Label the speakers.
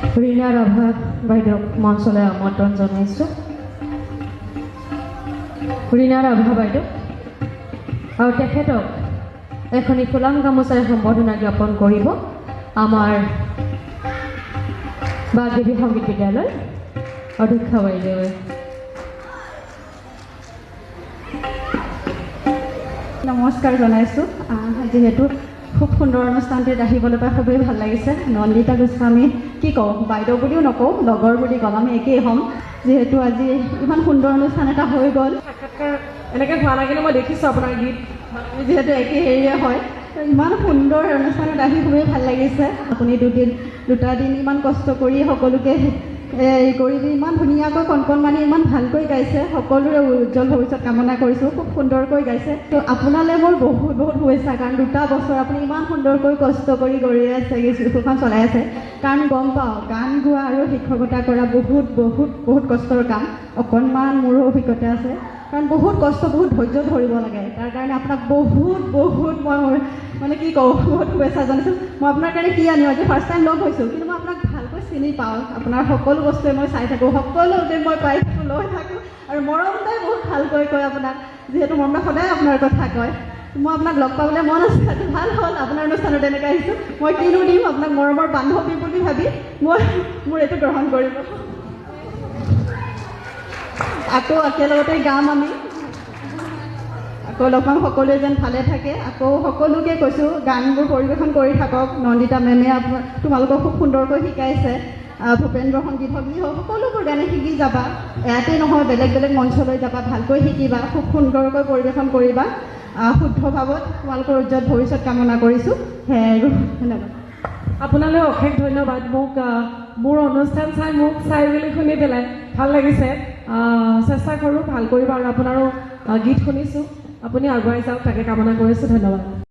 Speaker 1: ৰীণা ৰাভা বাইদেউক মঞ্চলৈ আমন্ত্ৰণ জনাইছোঁ। ৰীণা ৰাভা বাইদেউ আৰু তেখেতক এখনি ফুলাম গামোচাৰে সম্বৰ্ধনা জ্ঞাপন কৰিব আমাৰ বাগদেৱী সংগীত বিদ্যালয় অধ্যক্ষা বাইদেৱে।
Speaker 2: নমস্কাৰ জনাইছোঁ। যিহেতু খুব সুন্দৰ অনুষ্ঠানটিত আহিবলৈ পাই খুবেই ভাল লাগিছে। নন্দিতা গোস্বামী কি কওঁ, বাইদেউ বুলিও নকওঁ, লগৰ বুলি ক'ম, আমি একেই হ'ম। যিহেতু আজি ইমান সুন্দৰ অনুষ্ঠান এটা হৈ গ'ল,
Speaker 1: সাক্ষাৎকাৰ এনেকৈ হোৱা নাই, কিন্তু মই দেখিছোঁ আপোনাৰ গীত
Speaker 2: যিহেতু একেই হেৰিয়ে হয়, ইমান সুন্দৰ অনুষ্ঠানত আহি খুবেই ভাল লাগিছে। আপুনি দুটা দিন ইমান কষ্ট কৰি সকলোকে কৰি ইমান ধুনীয়াকৈ কণকণমানি ইমান ভালকৈ গাইছে। সকলোৰে উজ্জ্বল ভৱিষ্যত কামনা কৰিছোঁ। খুব সুন্দৰকৈ গাইছে। তো আপোনালৈ মোৰ বহুত বহুত শুভেচ্ছা, কাৰণ 2 বছৰ আপুনি ইমান সুন্দৰকৈ কষ্ট কৰি গৈ আছে, স্কুলখন চলাই আছে। কাৰণ গম পাওঁ, গান গোৱা আৰু শিক্ষকতা কৰা বহুত বহুত বহুত কষ্টৰ কাম। অকণমান মোৰো অভিজ্ঞতা আছে, কাৰণ বহুত কষ্ট, বহুত ধৈৰ্য ধৰিব লাগে। তাৰ কাৰণে আপোনাক বহুত বহুত মই মানে কি কওঁ, বহুত শুভেচ্ছা জনাইছোঁ। মই আপোনাৰ কাৰণে কি আনিম, আজি ফাৰ্ষ্ট টাইম লগ হৈছোঁ, কিন্তু মই আপোনাক ভালকৈ চিনি পাওঁ। আপোনাৰ সকলো বস্তুৱে মই চাই থাকোঁ, সকলোতে মই পাই থাকোঁ, লৈ থাকোঁ, আৰু মৰমতে বহুত ভালকৈ কয় আপোনাক। যিহেতু মৰমে সদায় আপোনাৰ কথা কয়, মই আপোনাক লগ পাবলৈ মন আছে। আজি ভাল হ'ল আপোনাৰ অনুষ্ঠানত এনেকৈ আহিছোঁ। মই কিনো দিম আপোনাক, মৰমৰ বান্ধৱী বুলি ভাবি মই মোৰ এইটো গ্ৰহণ কৰিব। আকৌ একেলগতে গাম আমি, আকৌ লগ পাম, সকলোৱে যেন ভালে থাকে। আকৌ সকলোকে কৈছোঁ, গানবোৰ পৰিৱেশন কৰি থাকক। নন্দিতা মেমে তোমালোকক খুব সুন্দৰকৈ শিকাইছে। ভূপেন্দ্ৰ সংগীত হওক, যি হওক, সকলোবোৰ গানে শিকি যাবা। ইয়াতেই নহয়, বেলেগ বেলেগ মঞ্চলৈ যাবা, ভালকৈ শিকিবা, খুব সুন্দৰকৈ পৰিৱেশন কৰিবা। শুদ্ধ ভাৱত তোমালোকৰ উজ্জ্বল ভৱিষ্যত কামনা কৰিছোঁ। সেয়াই আৰু ধন্যবাদ।
Speaker 1: আপোনালৈ অশেষ ধন্যবাদ। মোৰ অনুষ্ঠান মোক চাই বুলি শুনি পেলাই ভাল লাগিছে। চেষ্টা কৰোঁ ভাল কৰিব, আৰু আপোনাৰো গীত শুনিছোঁ। আপুনি আগুৱাই যাওক, তাকে কামনা কৰিছোঁ। ধন্যবাদ।